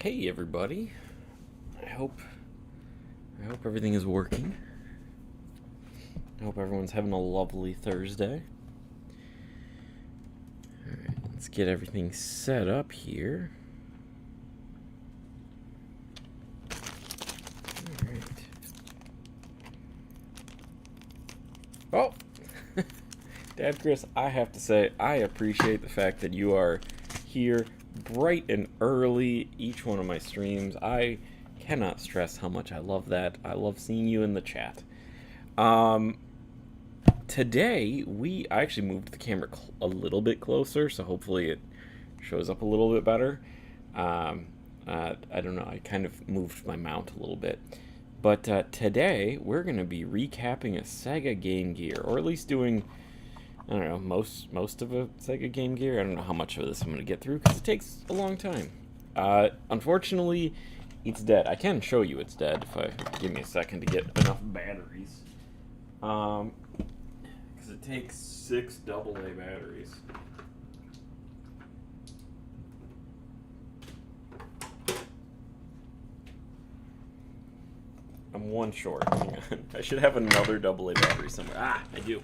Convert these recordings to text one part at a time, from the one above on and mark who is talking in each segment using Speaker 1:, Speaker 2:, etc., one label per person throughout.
Speaker 1: Hey everybody. I hope everything is working. I hope everyone's having a lovely Thursday. Alright, let's get everything set up here. Alright. Oh! Dad Chris, I have to say, I appreciate the fact that you are here bright and early each one of my streams. I cannot stress how much I love that. I love seeing you in the chat. Today I actually moved the camera a little bit closer, so hopefully it shows up a little bit better. I don't know, I kind of moved my mount a little bit. But today we're going to be recapping a Sega Game Gear, or at least doing, I don't know, most of a Sega Game Gear. I don't know how much of this I'm going to get through because it takes a long time. Unfortunately, it's dead. I can show you it's dead if I give me a second to get enough batteries. Because it takes 6 AA batteries. I'm one short. Hang on. I should have another AA battery somewhere. Ah, I do.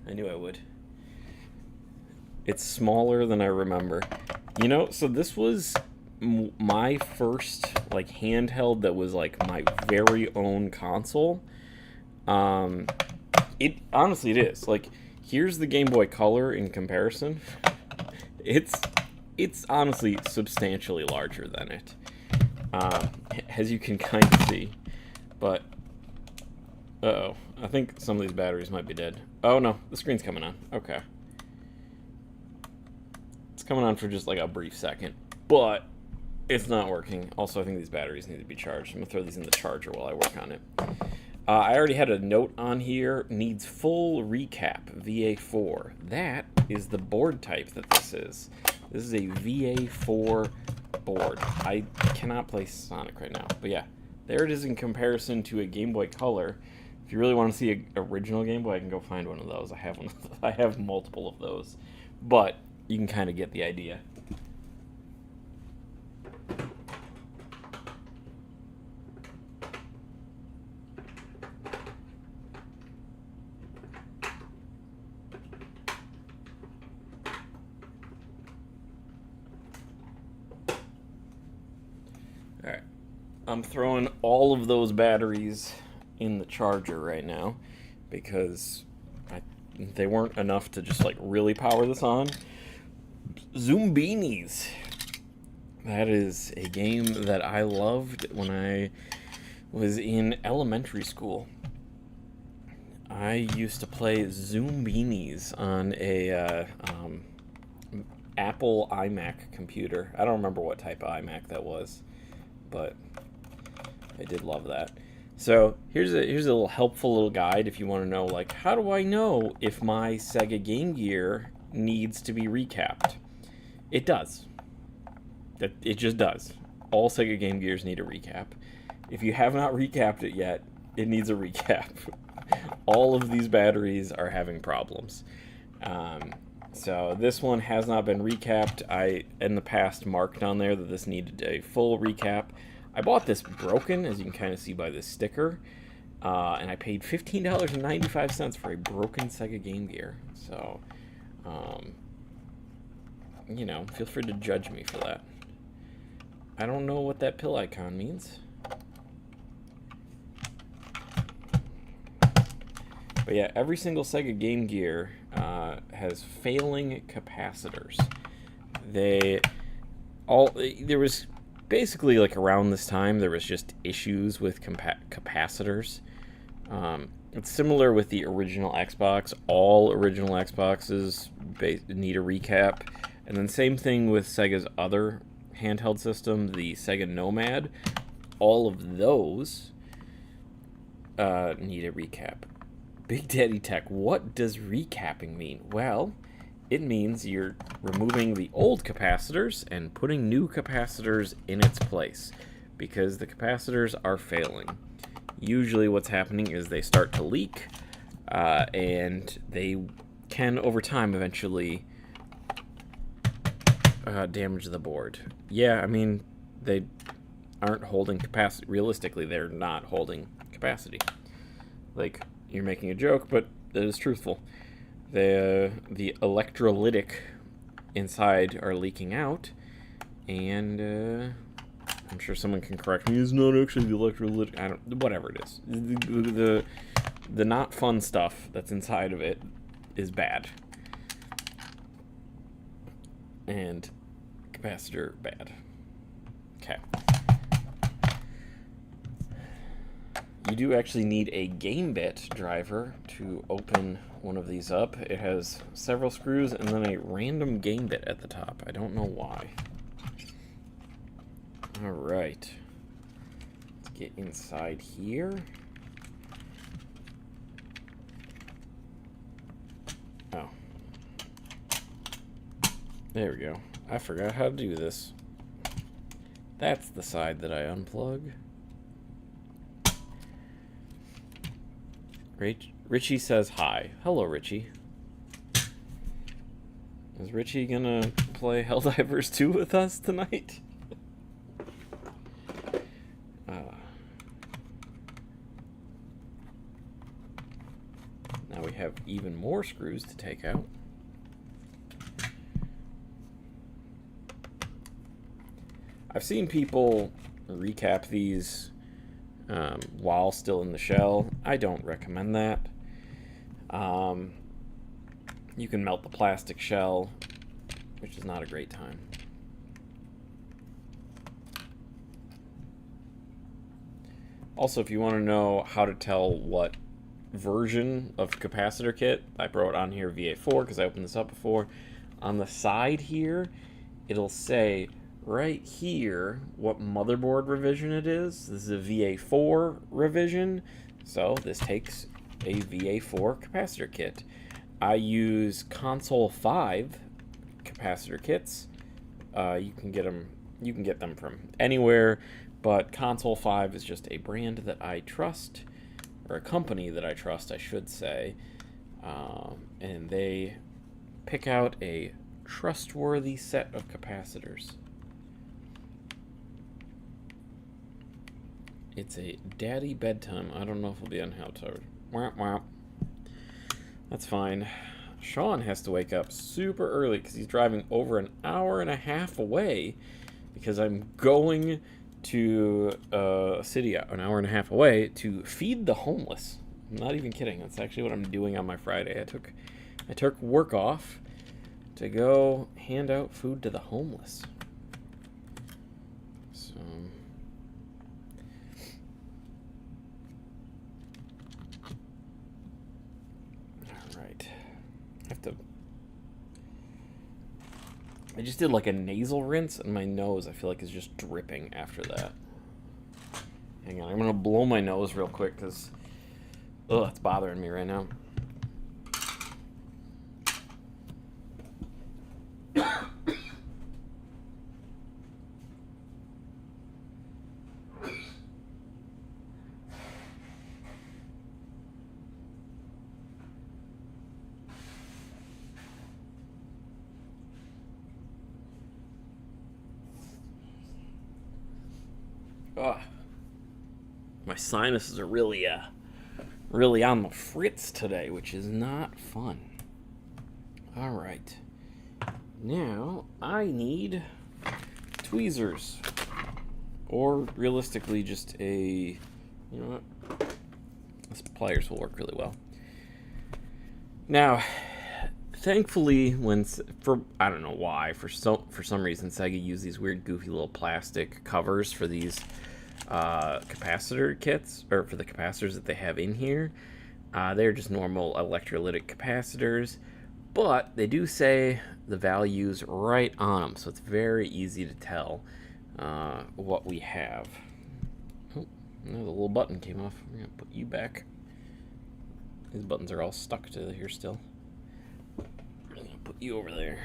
Speaker 1: I knew I would. It's smaller than I remember. You know, so this was my first, like, handheld that was, like, my very own console. Honestly, it is. Like, here's the Game Boy Color in comparison. It's honestly substantially larger than it. As you can kind of see. But, uh-oh. I think some of these batteries might be dead. Oh, no. The screen's coming on. Okay. It's coming on for just, like, a brief second. But it's not working. Also, I think these batteries need to be charged. I'm going to throw these in the charger while I work on it. I already had a note on here. Needs full recap. VA4. That is the board type that this is. This is a VA4 board. I cannot play Sonic right now. But, yeah. There it is in comparison to a Game Boy Color. If you really want to see an original Game Boy, I can go find one of those. I have one. I have multiple of those, but you can kind of get the idea. All right. I'm throwing all of those batteries in the charger right now because they weren't enough to just, like, really power this on. Zoombinis. That is a game that I loved when I was in elementary school. I used to play Zoombinis on a Apple iMac computer. I don't remember what type of iMac that was, but I did love that. So here's a little helpful little guide if you want to know, like, how do I know if my Sega Game Gear needs to be recapped? It does. It just does. All Sega Game Gears need a recap. If you have not recapped it yet, it needs a recap. All of these batteries are having problems. So this one has not been recapped. I, in the past, marked on there that this needed a full recap. I bought this broken, as you can kind of see by this sticker, and I paid $15.95 for a broken Sega Game Gear. So, you know, feel free to judge me for that. I don't know what that pill icon means. But yeah, every single Sega Game Gear has failing capacitors. There was basically, like, around this time, there was just issues with capacitors. It's similar with the original Xbox. All original Xboxes need a recap. And then same thing with Sega's other handheld system, the Sega Nomad. All of those need a recap. Big Daddy Tech, what does recapping mean? Well, it means you're removing the old capacitors and putting new capacitors in its place because the capacitors are failing. Usually what's happening is they start to leak and they can, over time, eventually damage the board. Yeah, I mean, they aren't holding capacity. Realistically, they're not holding capacity. Like, you're making a joke, but it is truthful. The electrolytic inside are leaking out, and I'm sure someone can correct me. It's not actually the electrolytic. I don't. Whatever it is, the not fun stuff that's inside of it is bad, and capacitor bad. Okay. You do actually need a GameBit driver to open one of these up. It has several screws and then a random GameBit at the top. I don't know why. Alright. Let's get inside here. Oh. There we go. I forgot how to do this. That's the side that I unplug. Richie says hi. Hello, Richie. Is Richie gonna play Helldivers 2 with us tonight? Now we have even more screws to take out. I've seen people recap these while still in the shell. I don't recommend that. You can melt the plastic shell, which is not a great time. Also, if you want to know how to tell what version of capacitor kit, I wrote on here VA4 because I opened this up before. On the side here, it'll say right here what motherboard revision it is. This is a VA4 revision, so this takes a VA4 capacitor kit. I use Console 5 capacitor kits. You can get them from anywhere, but Console 5 is just a brand that I trust, or a company that I trust, I should say, and they pick out a trustworthy set of capacitors. It's a daddy bedtime. I don't know if we'll be on how tired. Wah, wah. That's fine. Shawn has to wake up super early because he's driving over an hour and a half away because I'm going to a city an hour and a half away to feed the homeless. I'm not even kidding. That's actually what I'm doing on my Friday. I took work off to go hand out food to the homeless. So I just did like a nasal rinse, and my nose, I feel like, is just dripping after that. Hang on, I'm gonna blow my nose real quick because, it's bothering me right now. My sinuses are really on the fritz today, which is not fun. All right, now I need tweezers, or realistically, just you know what? This pliers will work really well. Now, thankfully, I don't know why, for some reason, Sega used these weird, goofy little plastic covers for these capacitor kits, or for the capacitors that they have in here. They're just normal electrolytic capacitors, but they do say the values right on them, so it's very easy to tell what we have. Oh, the little button came off. I'm gonna put you back. These buttons are all stuck to here still. I'm gonna put you over there.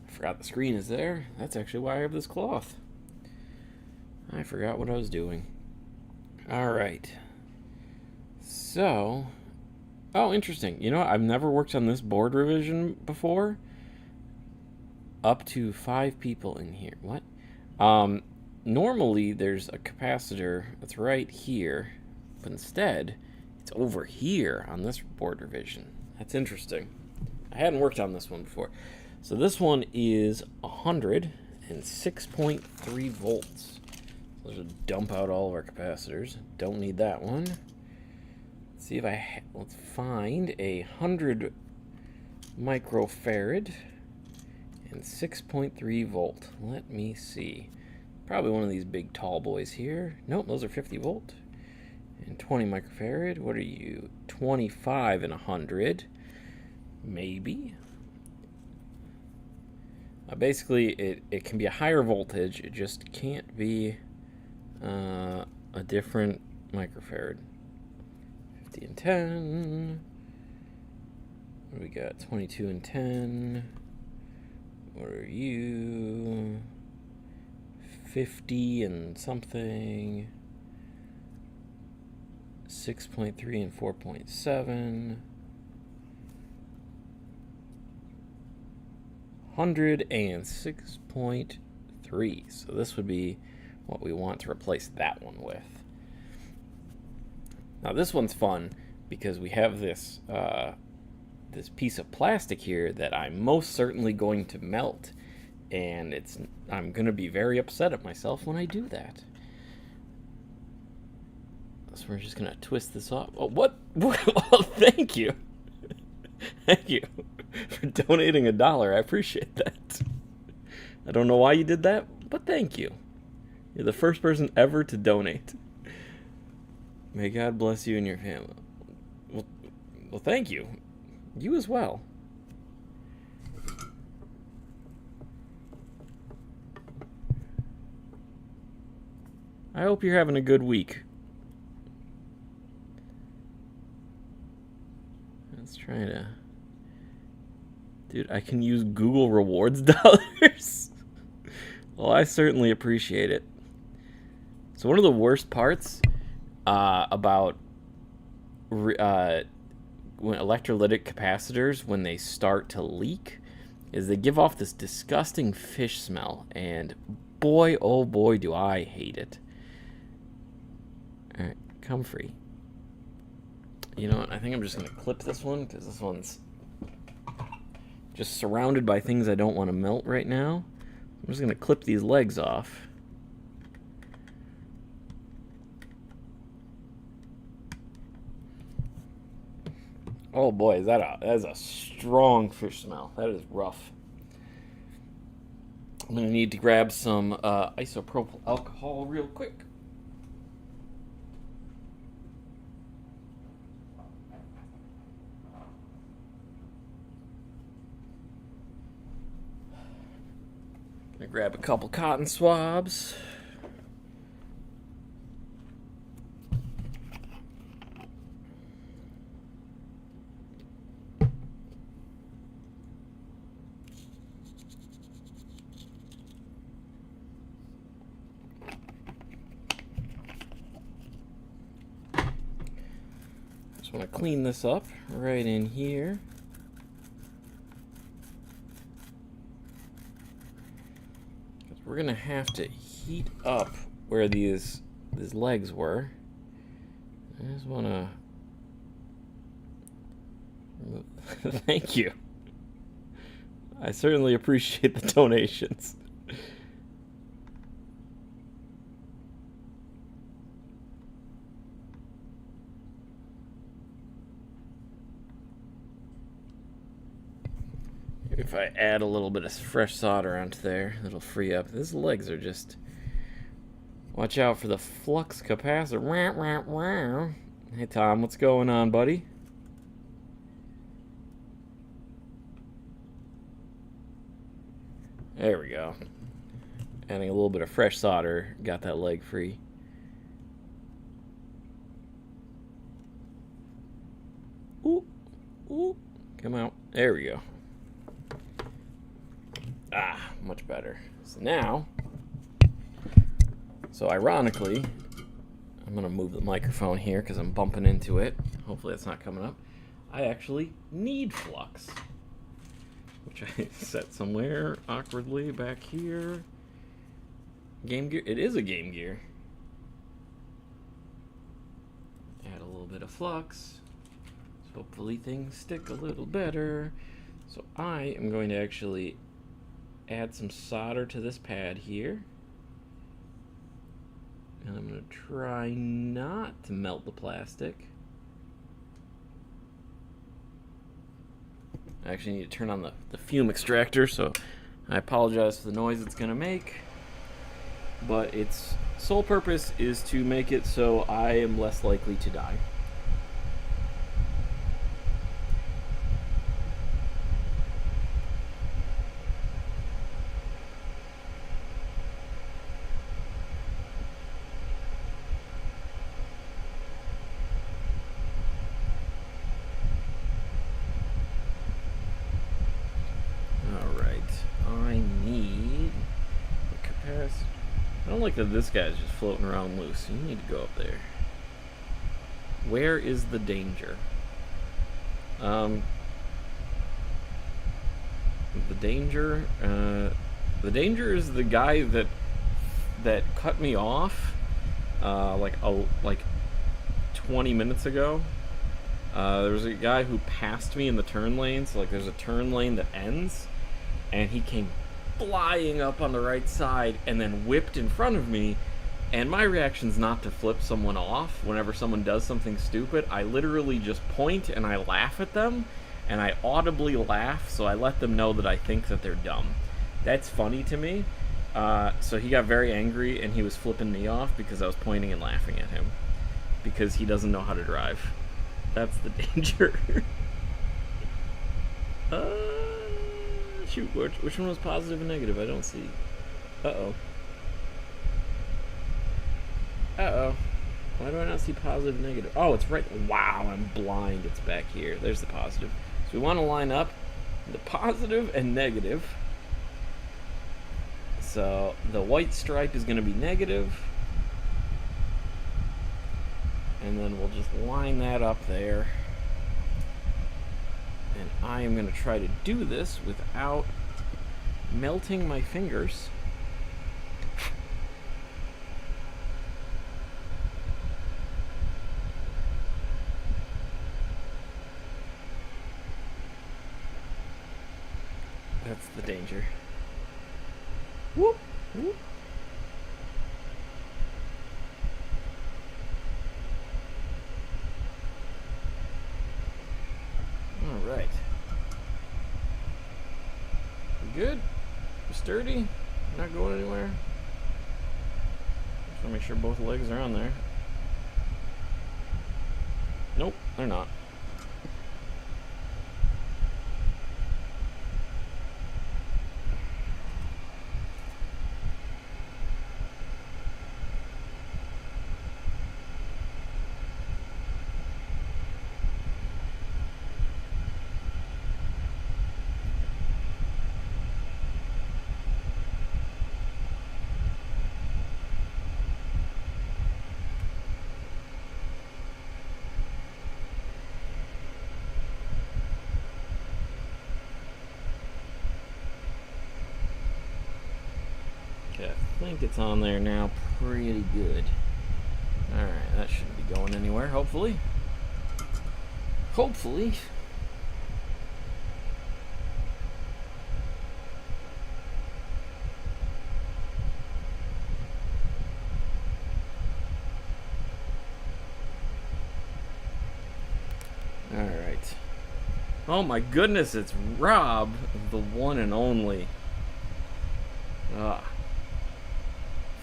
Speaker 1: I forgot the screen is there. That's actually why I have this cloth. I forgot what I was doing. Alright. So, interesting. You know what? I've never worked on this board revision before. Up to 5 people in here. What? Normally there's a capacitor that's right here, but instead it's over here on this board revision. That's interesting. I hadn't worked on this one before. So this one is 106.3 volts. So let's just dump out all of our capacitors. Don't need that one. Let's see if let's find 100 microfarad and 6.3 volt. Let me see. Probably one of these big tall boys here. Nope, those are 50 volt. And 20 microfarad. What are you? 25 and 100. Maybe. Basically, it can be a higher voltage. It just can't be a different microfarad. 50 and 10. What do we got? 22 and 10. What are you? 50 and something. 6.3 and 4.7. 106.3. So this would be what we want to replace that one with. Now this one's fun because we have this this piece of plastic here that I'm most certainly going to melt, and I'm going to be very upset at myself when I do that. So we're just going to twist this off. Oh, what? Well, thank you. Thank you for donating $1. I appreciate that. I don't know why you did that, but thank you. You're the first person ever to donate. May God bless you and your family. Well, thank you. You as well. I hope you're having a good week. Let's try to... Dude, I can use Google Rewards dollars? Well, I certainly appreciate it. So one of the worst parts about when electrolytic capacitors, when they start to leak, is they give off this disgusting fish smell, and boy, oh boy, do I hate it. Alright, come free. You know what, I think I'm just going to clip this one, because this one's just surrounded by things I don't want to melt right now. I'm just going to clip these legs off. Oh boy, that is a strong fish smell. That is rough. I'm going to need to grab some isopropyl alcohol real quick. I'm going to grab a couple cotton swabs. Just want to clean this up right in here. We're going to have to heat up where these legs were. I just want to... Thank you. I certainly appreciate the donations. If I add a little bit of fresh solder onto there, it'll free up. These legs are just... Watch out for the flux capacitor. Hey, Tom, what's going on, buddy? There we go. Adding a little bit of fresh solder, got that leg free. Ooh, ooh, come out. There we go. Ah, much better. So now, ironically, I'm going to move the microphone here because I'm bumping into it. Hopefully that's not coming up. I actually need flux, which I set somewhere awkwardly back here. Game Gear? It is a Game Gear. Add a little bit of flux. So hopefully things stick a little better. So I am going to actually add some solder to this pad here. And I'm going to try not to melt the plastic. I actually need to turn on the fume extractor, so I apologize for the noise it's going to make. But its sole purpose is to make it so I am less likely to die. I don't like that this guy's just floating around loose. You need to go up there. Where is the danger? The danger is the guy that cut me off like 20 minutes ago. There was a guy who passed me in the turn lane. So like there's a turn lane that ends, and he came flying up on the right side and then whipped in front of me. And my reaction's not to flip someone off whenever someone does something stupid. I literally just point and I laugh at them, and I audibly laugh, so I let them know that I think that they're dumb. That's funny to me. So he got very angry and he was flipping me off because I was pointing and laughing at him because he doesn't know how to drive. That's the danger. Shoot, which one was positive and negative? I don't see. Uh-oh. Why do I not see positive and negative? Oh, it's right. Wow, I'm blind. It's back here. There's the positive. So we want to line up the positive and negative. So the white stripe is going to be negative. And then we'll just line that up there. And I am going to try to do this without melting my fingers. That's the danger. Whoop, whoop. Alright. We good? We're sturdy? Not going anywhere? Just want to make sure both legs are on there. Nope, they're not. Okay, I think it's on there now pretty good. Alright, that shouldn't be going anywhere, hopefully. Hopefully. Alright. Oh my goodness, it's Rob, the one and only.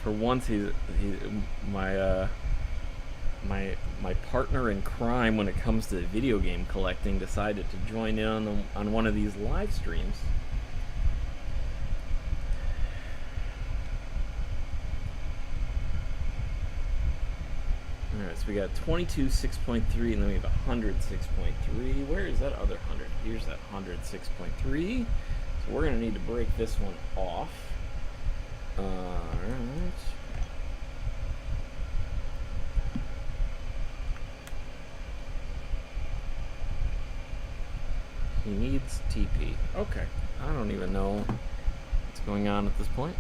Speaker 1: For once, he's my partner in crime when it comes to video game collecting. Decided to join in on one of these live streams. Alright, so we got 22.6.3, and then we have 106.3. Where is that other 100? Here's that 106.3. So we're going to need to break this one off. Alright. He needs TP. Okay. I don't even know what's going on at this point.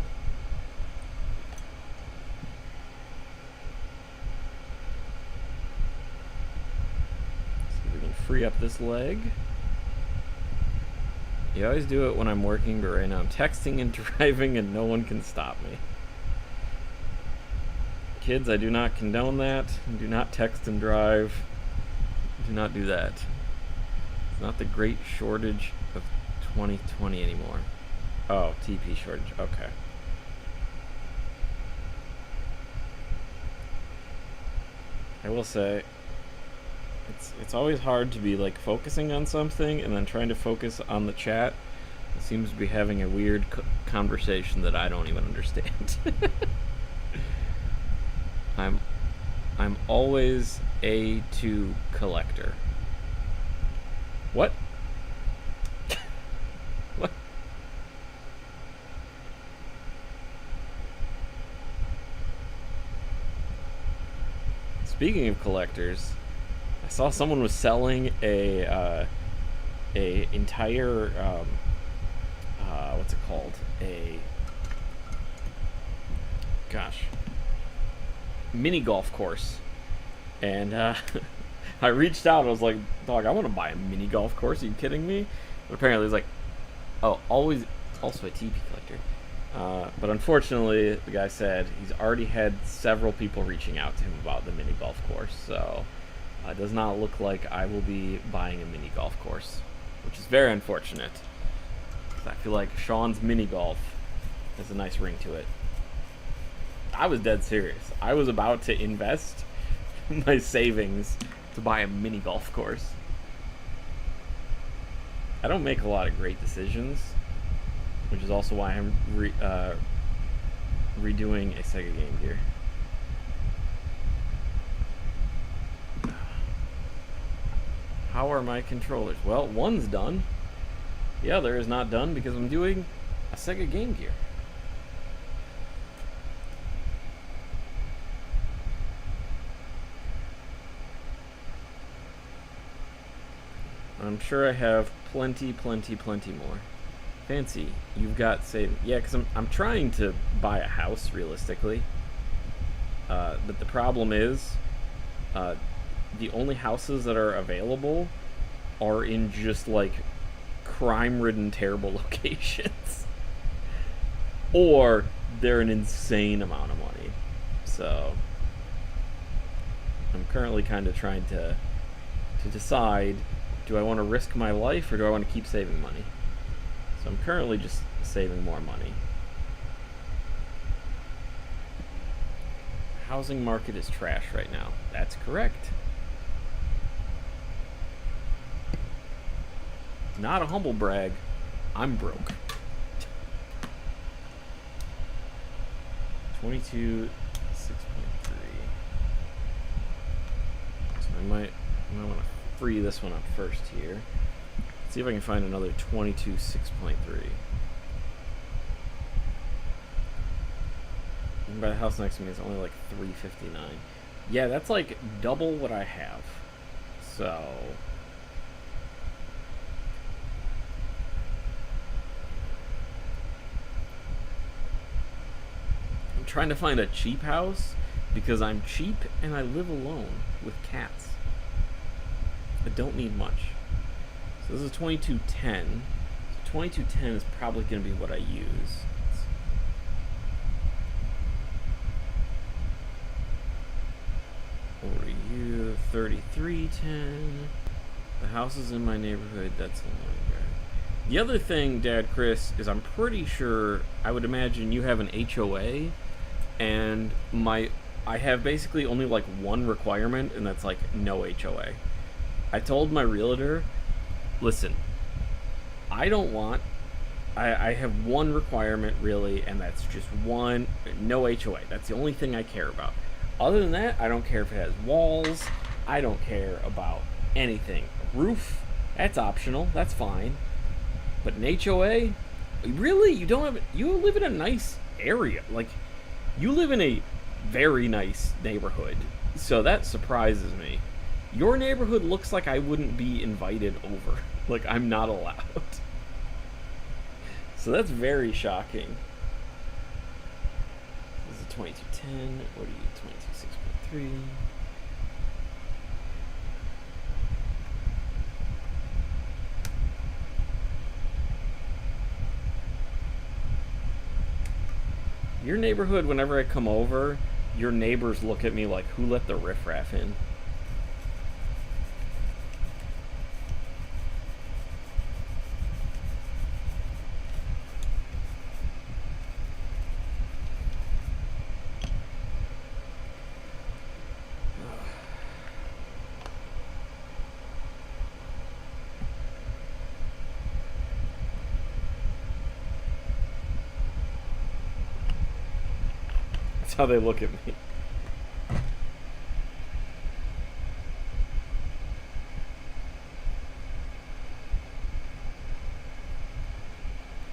Speaker 1: free up this leg. You always do it when I'm working, but right now I'm texting and driving and no one can stop me. Kids, I do not condone that. Do not text and drive. Do not do that. It's not the great shortage of 2020 anymore. Oh, TP shortage. Okay. I will say, it's always hard to be like focusing on something and then trying to focus on the chat. It seems to be having a weird conversation that I don't even understand. I'm always A2 collector. What? What? Speaking of collectors, I saw someone was selling a entire what's it called? Mini golf course. And I reached out. I was like, dog, I want to buy a mini golf course. Are you kidding me? But apparently it's like, oh, always also a TP collector. But unfortunately, the guy said he's already had several people reaching out to him about the mini golf course. So it does not look like I will be buying a mini golf course, which is very unfortunate. I feel like Shawn's mini golf has a nice ring to it. I was dead serious. I was about to invest my savings to buy a mini golf course. I don't make a lot of great decisions, which is also why I'm redoing a Sega Game Gear. How are my controllers? Well, one's done. The other is not done because I'm doing a Sega Game Gear. I'm sure I have plenty more. Fancy, you've got saving. Yeah, because I'm trying to buy a house realistically. But the problem is, the only houses that are available are in just like crime-ridden, terrible locations, or they're an insane amount of money. So I'm currently kind of trying to decide. Do I want to risk my life or do I want to keep saving money? So I'm currently just saving more money. Housing market is trash right now. That's correct. Not a humble brag. I'm broke. 22, 6.3. So I might want to free this one up first here. See if I can find another 22 6.3. And by the house next to me, it's only like 359. Yeah, that's like double what I have. So I'm trying to find a cheap house because I'm cheap and I live alone with cats. I don't need much. So this is 2210. So 2210 is probably going to be what I use. Over to you, 3310. The house is in my neighborhood. That's the longer. The other thing, Dad Chris, is I'm pretty sure, I would imagine you have an HOA, and I have basically only like one requirement, and that's like no HOA. I told my realtor, listen, I have one requirement really, and that's just one, no HOA. That's the only thing I care about. Other than that, I don't care if it has walls. I don't care about anything. Roof, that's optional. That's fine. But an HOA, really? You don't have? You live in a nice area. Like, you live in a very nice neighborhood. So that surprises me. Your neighborhood looks like I wouldn't be invited over. Like, I'm not allowed. So that's very shocking. This is a 2210. What are you? 22 6.3. Your neighborhood, whenever I come over, your neighbors look at me like, who let the riffraff in? That's how they look at me.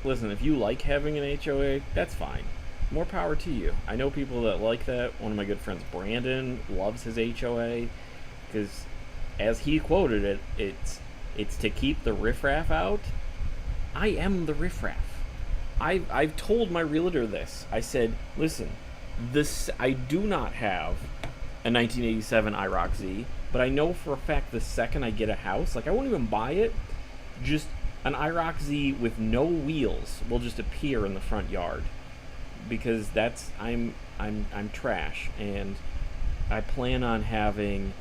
Speaker 1: Listen, if you like having an HOA, that's fine. More power to you. I know people that like that. One of my good friends, Brandon, loves his HOA because, as he quoted it, it's to keep the riffraff out. I am the riffraff. I've told my realtor this. I said, listen, I do not have a 1987 IROC Z, but I know for a fact the second I get a house, like I won't even buy it, just an IROC Z with no wheels will just appear in the front yard because I'm trash, and I plan on having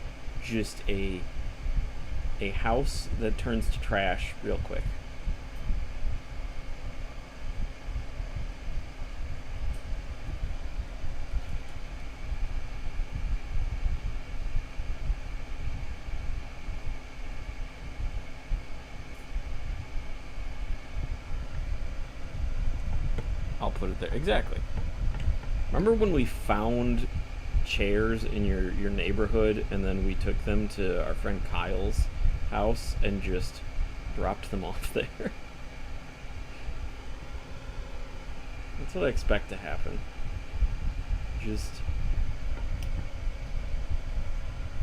Speaker 1: just a house that turns to trash real quick. I'll put it there. Exactly. Remember when we found chairs in your neighborhood and then we took them to our friend Kyle's house and just dropped them off there? That's what I expect to happen. Just...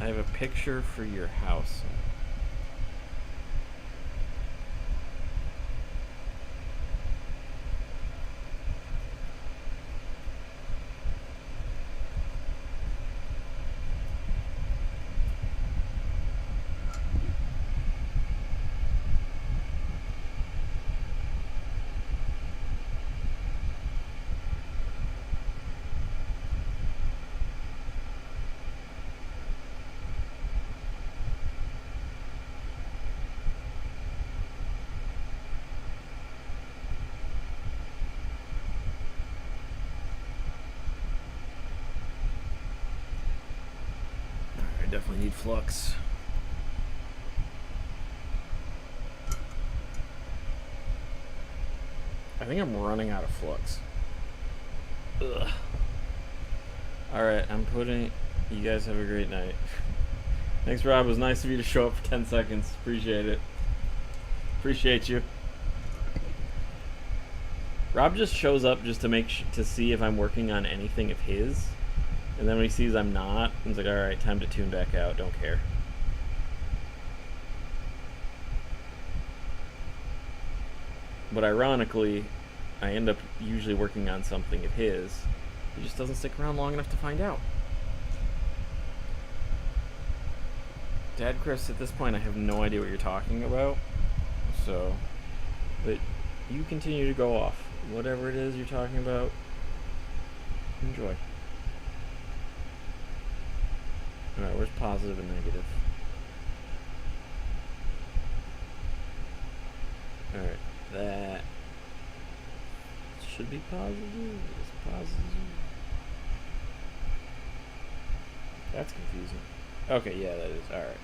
Speaker 1: I have a picture for your house. I definitely need flux. I think I'm running out of flux. Ugh. Alright, I'm putting... You guys have a great night. Thanks, Rob. It was nice of you to show up for 10 seconds. Appreciate it. Appreciate you. Rob just shows up just to to see if I'm working on anything of his. And then when he sees I'm not, he's like, alright, time to tune back out. Don't care. But ironically, I end up usually working on something of his. He just doesn't stick around long enough to find out. Dad Chris, at this point I have no idea what you're talking about. So, but you continue to go off. Whatever it is you're talking about, enjoy. Alright, where's positive and negative? Alright, that should be positive. It's positive. That's confusing. Okay, yeah, that is. Alright.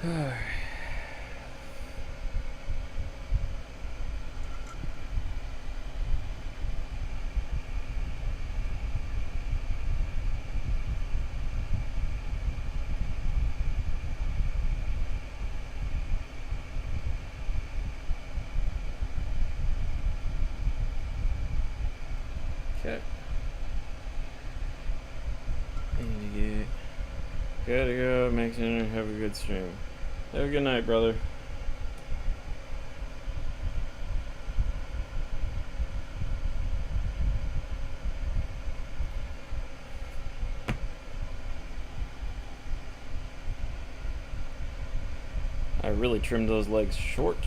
Speaker 1: Alright. Okay. Gotta go, make dinner, have a good stream. Have a good night, brother. I really trimmed those legs short.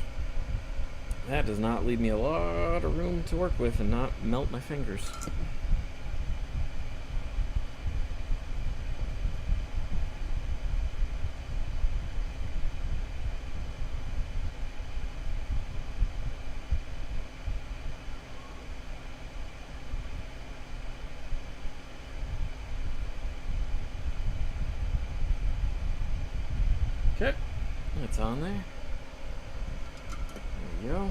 Speaker 1: That does not leave me a lot of room to work with and not melt my fingers. Okay, that's on there. There we go.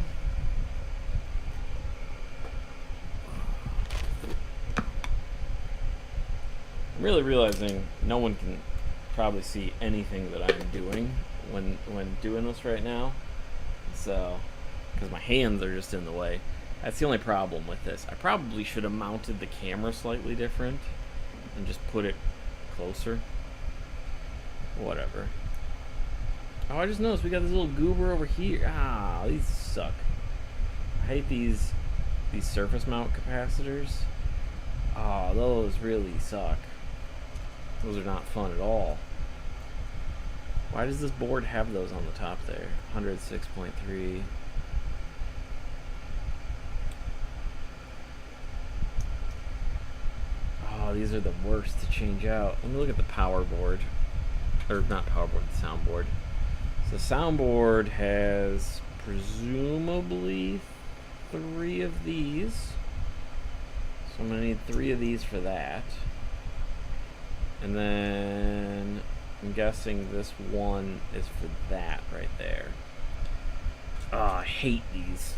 Speaker 1: I'm really realizing no one can probably see anything that I'm doing when doing this right now. So, because my hands are just in the way. That's the only problem with this. I probably should have mounted the camera slightly different and just put it closer. Whatever. Oh, I just noticed we got this little goober over here. Ah, these suck. I hate these surface mount capacitors. Oh, those really suck. Those are not fun at all. Why does this board have those on the top there? 106.3. Oh, these are the worst to change out. Let me look at the power board. Or not power board, the soundboard. So the soundboard has presumably 3 of these. So I'm going to need 3 of these for that. And then I'm guessing this one is for that right there. Oh, I hate these.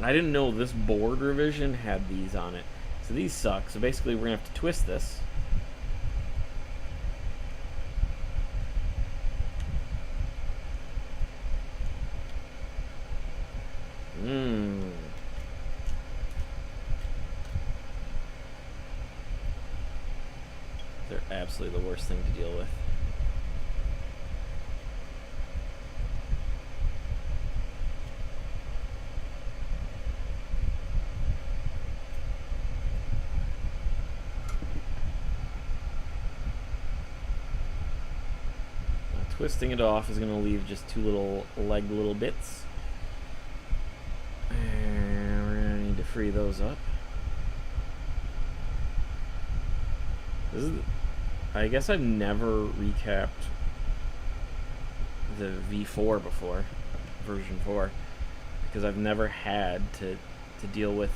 Speaker 1: I didn't know this board revision had these on it. So these suck. So basically we're going to have to twist this. They're absolutely the worst thing to deal with. Twisting it off is going to leave just 2 little bits. And we're going to need to free those up. This is, I guess I've never recapped the V4 before, version 4, because I've never had to deal with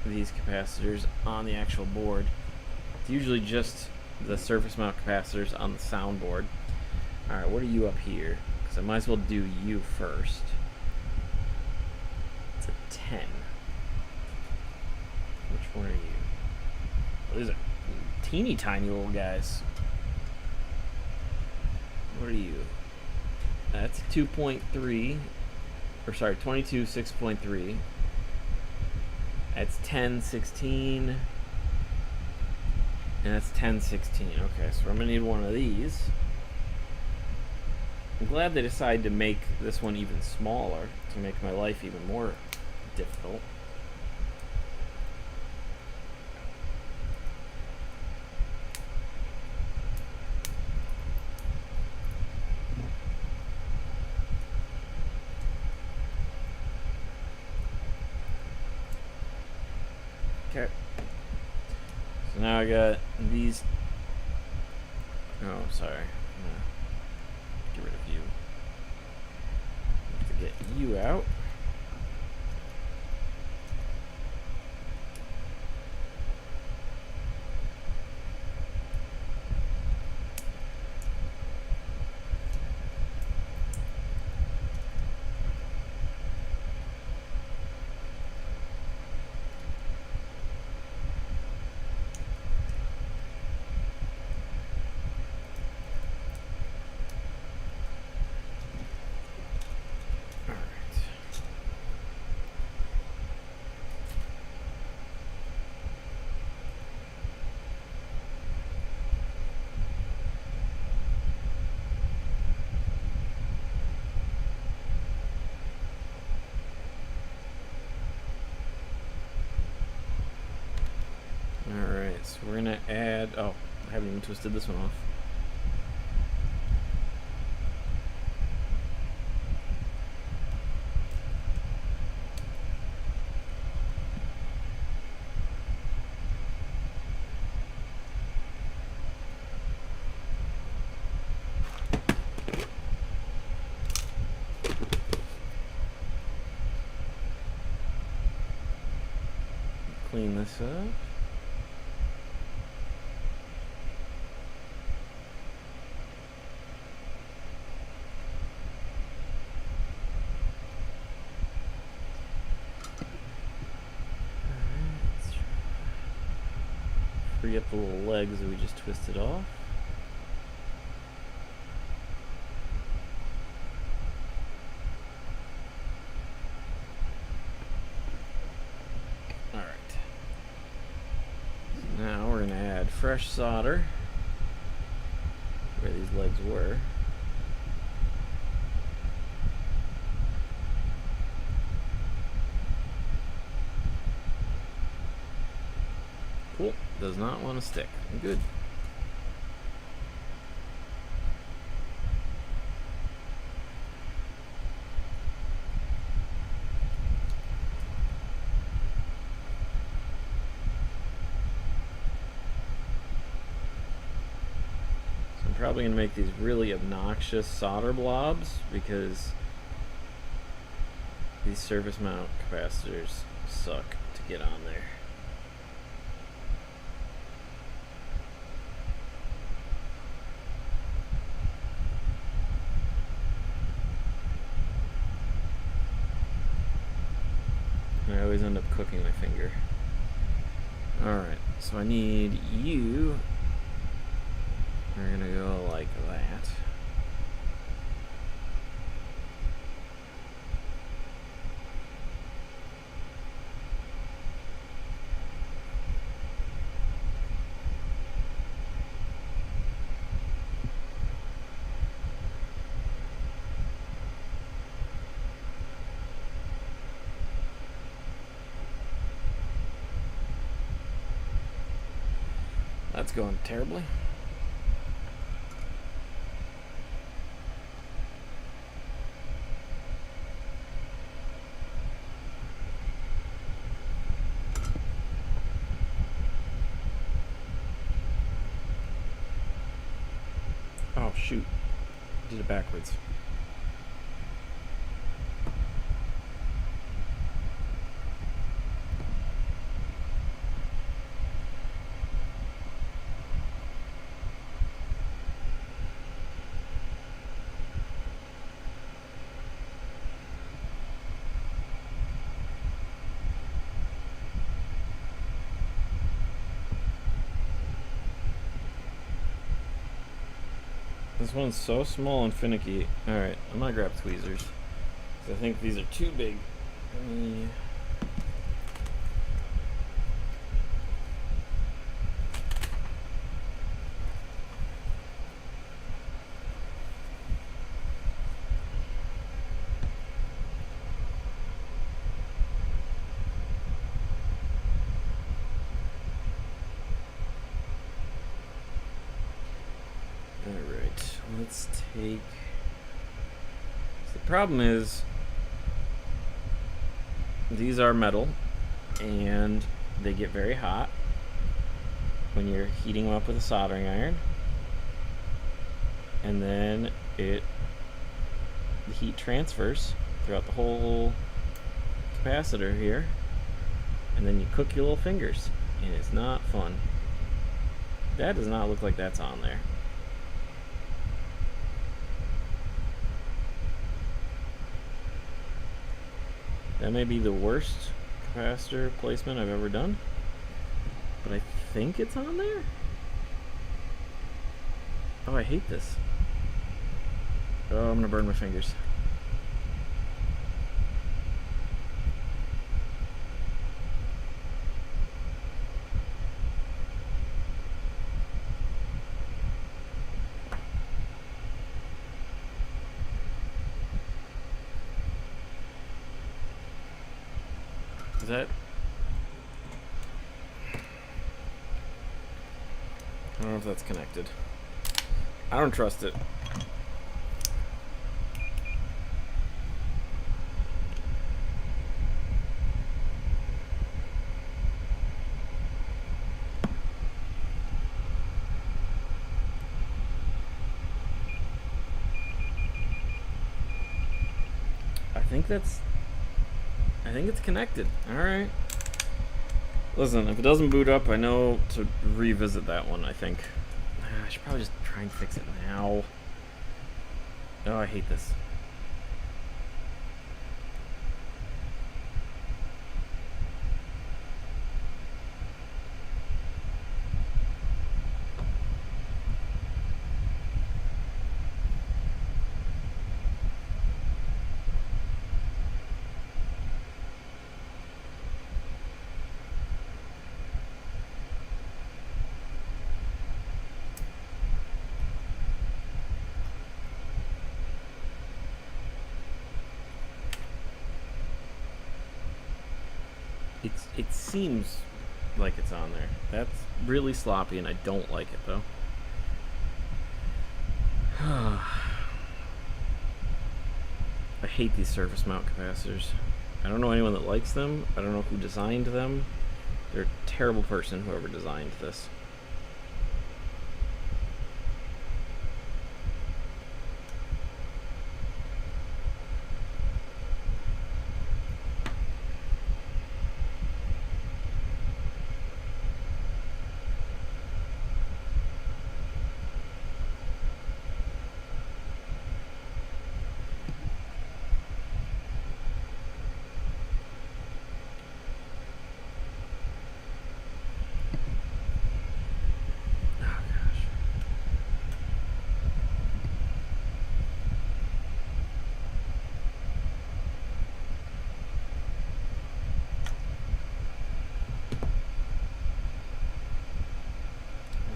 Speaker 1: these capacitors on the actual board. It's usually just the surface mount capacitors on the soundboard. Alright, what are you up here? Because I might as well do you first. It's a 10. Which one are you? Oh, these are teeny tiny little guys. What are you? That's 2.3. Or sorry, 22 6.3. That's 10 16. And that's 10 16. Okay, so I'm going to need one of these. I'm glad they decided to make this one even smaller to make my life even more difficult. Okay. So now I got these. Oh, sorry. Get rid of you. Have to get you out. Alright, so we're gonna add. Oh, I haven't even twisted this one off. clean this up. Free up the little legs that we just twisted off. Alright. So now we're going to add fresh solder where these legs were. Cool. Does not want to stick. Good. So I'm probably going to make these really obnoxious solder blobs because these surface mount capacitors suck to get on there. I always end up cooking my finger. Alright, so I need you. We're gonna go like that. That's going terribly. Oh shoot, did it backwards. This one's so small and finicky. Alright, I'm gonna grab tweezers. I think these are too big. Alright, let's take... So the problem is these are metal and they get very hot when you're heating them up with a soldering iron, and then the heat transfers throughout the whole capacitor here, and then you cook your little fingers and it's not fun. That does not look like that's on there. That may be the worst capacitor placement I've ever done, but I think it's on there. Oh, I hate this. Oh, I'm gonna burn my fingers. Is that... I don't know if that's connected. I don't trust it. I think it's connected. All right. Listen, if it doesn't boot up, I know to revisit that one, I think. I should probably just try and fix it now. Oh, I hate this. It seems like it's on there. That's really sloppy, and I don't like it, though. I hate these surface mount capacitors. I don't know anyone that likes them. I don't know who designed them. They're a terrible person, whoever designed this.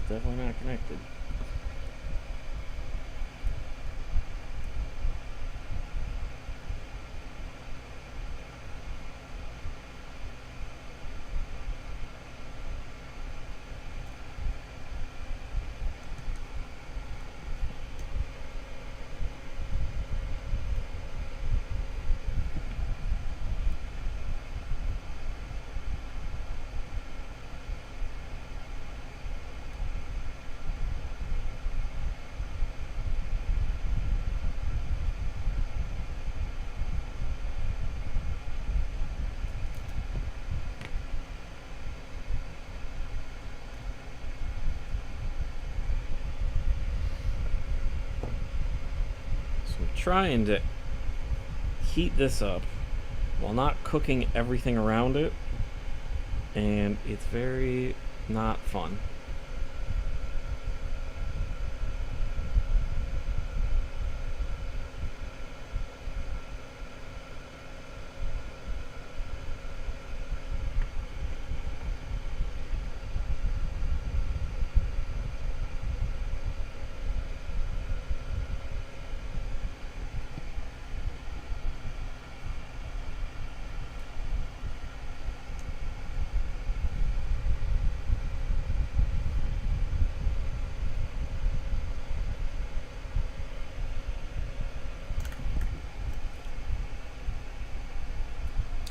Speaker 1: Definitely not connected. Trying to heat this up while not cooking everything around it, and it's very not fun.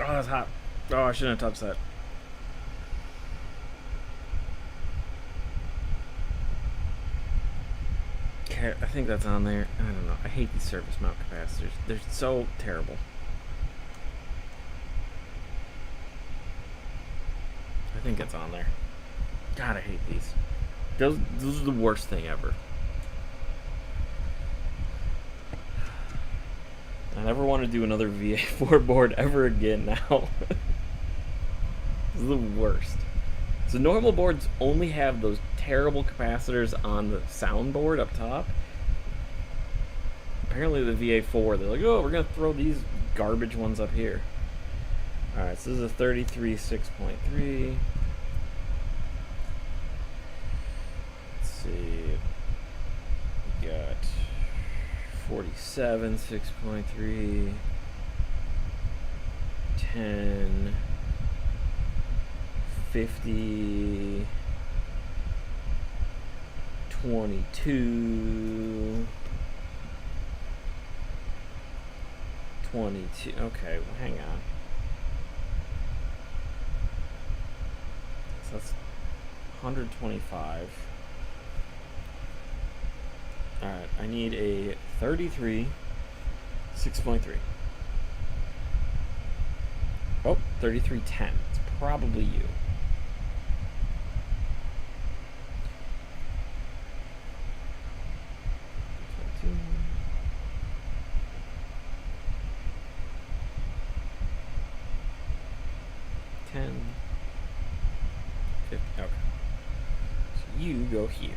Speaker 1: Oh, that's hot. Oh, I shouldn't have touched that. Okay, I think that's on there. I don't know. I hate these surface mount capacitors. They're so terrible. I think it's on there. God, I hate these. Those are the worst thing ever. I never want to do another VA4 board ever again now. This is the worst. So normal boards only have those terrible capacitors on the soundboard up top. Apparently the VA4, they're like, oh, we're going to throw these garbage ones up here. Alright, so this is a 33 6.3. Let's see. We got 47 6.3. 10. 50. 22. 22. Okay, well, hang on. So that's 125. Alright, I need a 33 6.3. Oh, 3310. It's probably you. you go here.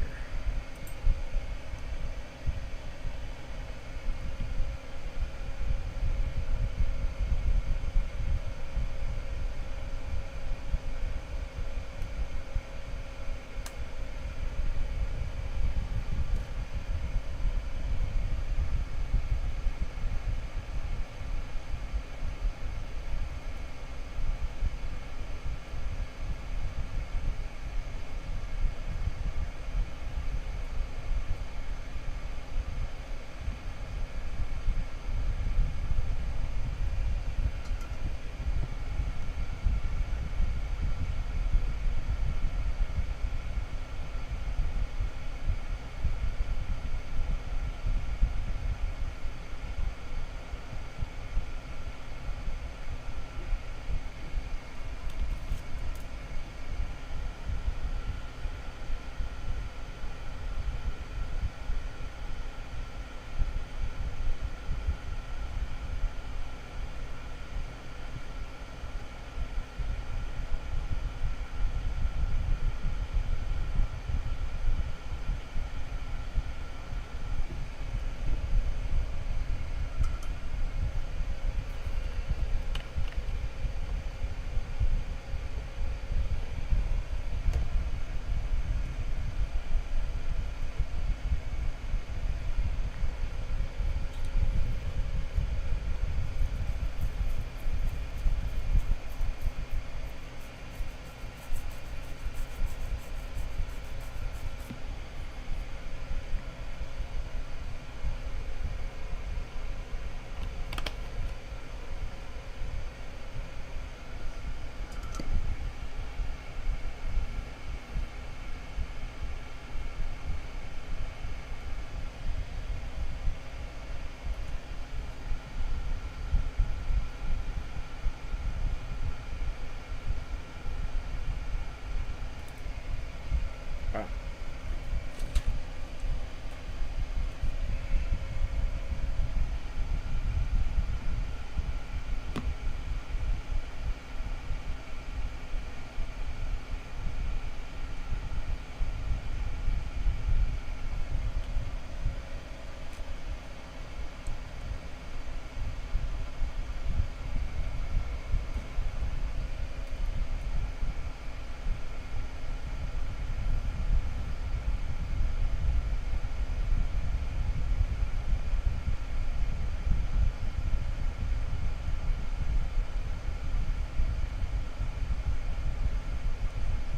Speaker 1: Wow.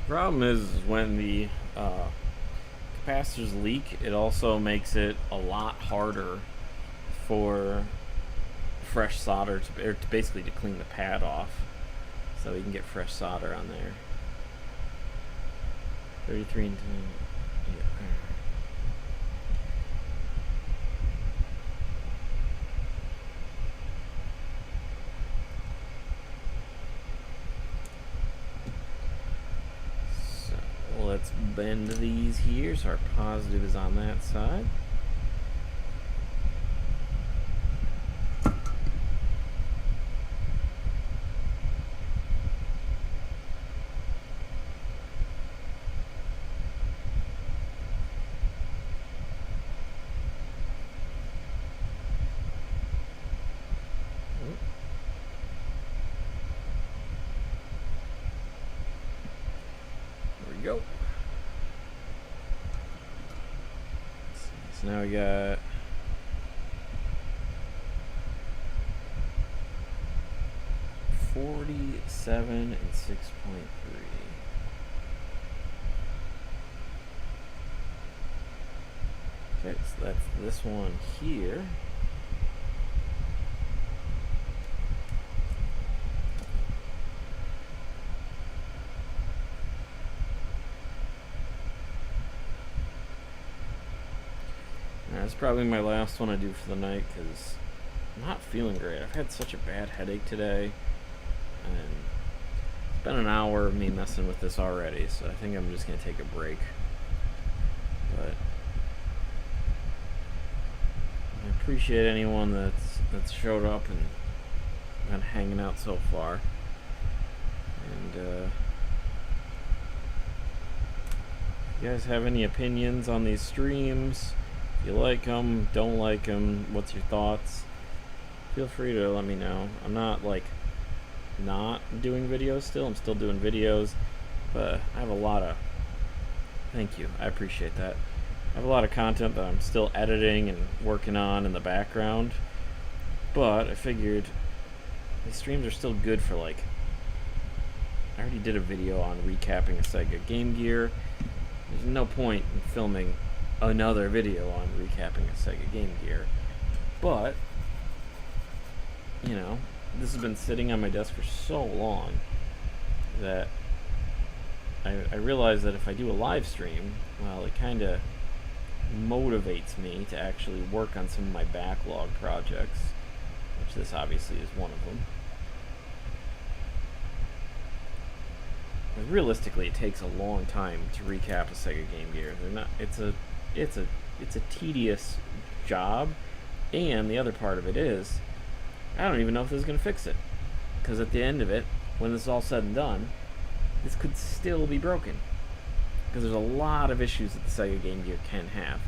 Speaker 1: Problem is when the capacitors leak, it also makes it a lot harder for fresh solder to basically to clean the pad off, so we can get fresh solder on there. 33 and 10. Yeah. Let's bend these here so our positive is on that side. There we go. So now we got 47 and 6.3. Okay, so that's this one here. That's probably my last one I do for the night because I'm not feeling great. I've had such a bad headache today, and it's been an hour of me messing with this already, so I think I'm just going to take a break. But I appreciate anyone that's showed up and been hanging out so far. And You guys have any opinions on these streams? If you like them, don't like them, what's your thoughts? Feel free to let me know. I'm not like not doing videos still. I'm still doing videos, but I have a lot of, thank you, I appreciate that. I have a lot of content that I'm still editing and working on in the background, but I figured these streams are still good for like, I already did a video on recapping a Sega Game Gear. There's no point in filming another video on recapping a Sega Game Gear, but you know, this has been sitting on my desk for so long that I realize that if I do a live stream, well, it kind of motivates me to actually work on some of my backlog projects, which this obviously is one of them. But realistically, it takes a long time to recap a Sega Game Gear. It's a tedious job, and the other part of it is, I don't even know if this is going to fix it. Because at the end of it, when this is all said and done, this could still be broken. Because there's a lot of issues that the Sega Game Gear can have.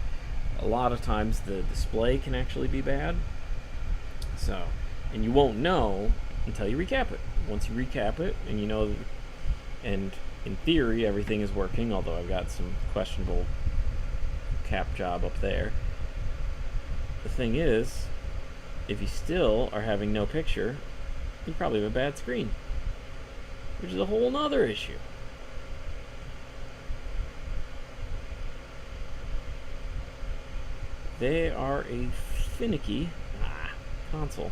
Speaker 1: A lot of times the display can actually be bad. So, and you won't know until you recap it. Once you recap it, and you know, and in theory everything is working, although I've got some questionable cap job up there. The thing is, if you still are having no picture, you probably have a bad screen, which is a whole nother issue. They are a finicky console.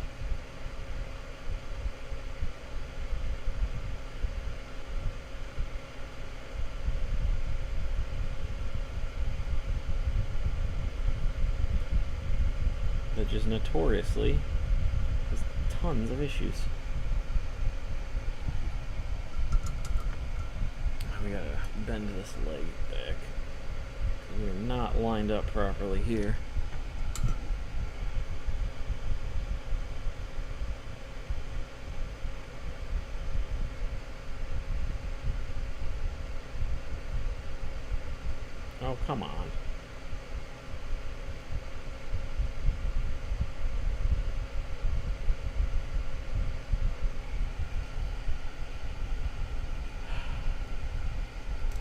Speaker 1: That just notoriously has tons of issues. We gotta bend this leg back. We're not lined up properly here. Oh, come on.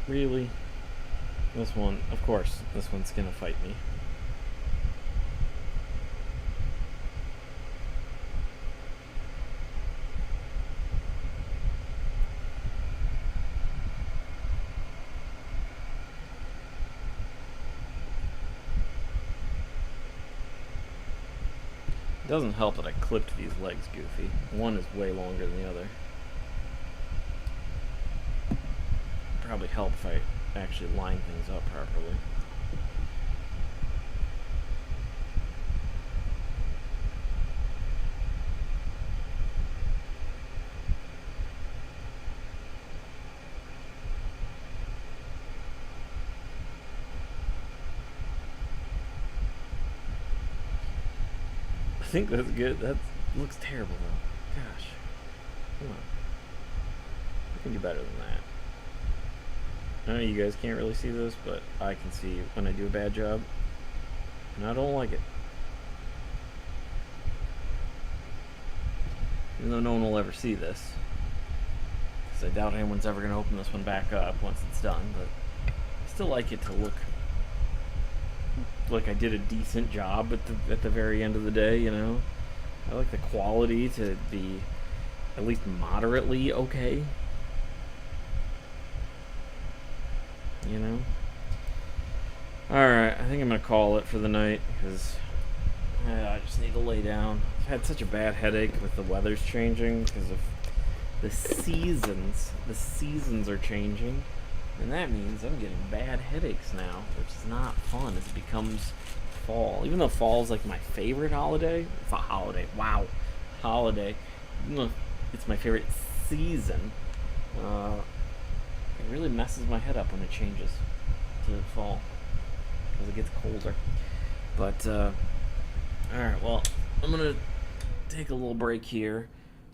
Speaker 1: Really? This one, of course, this one's gonna fight me. It doesn't help that I clipped these legs goofy. One is way longer than the other. Probably help if I actually line things up properly. I think that's good. That looks terrible though. Gosh. Come on. I can do better than that. I know you guys can't really see this, but I can see when I do a bad job, and I don't like it. Even though no one will ever see this, because I doubt anyone's ever going to open this one back up once it's done, but I still like it to look like I did a decent job at the very end of the day, you know? I like the quality to be at least moderately okay. You know? Alright, I think I'm going to call it for the night, because I just need to lay down. I've had such a bad headache with the weather's changing, because of the seasons. The seasons are changing, and that means I'm getting bad headaches now, which is not fun as it becomes fall. Even though fall is like my favorite holiday. Holiday. Even though it's my favorite season, it really messes my head up when it changes to fall, because it gets colder. But, alright, well, I'm going to take a little break here.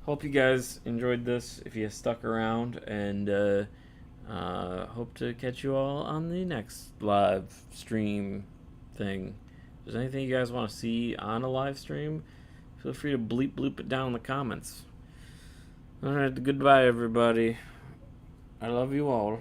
Speaker 1: Hope you guys enjoyed this, if you stuck around, and Hope to catch you all on the next live stream thing. If there's anything you guys want to see on a live stream, feel free to bleep bloop it down in the comments. Alright, goodbye everybody. I love you all.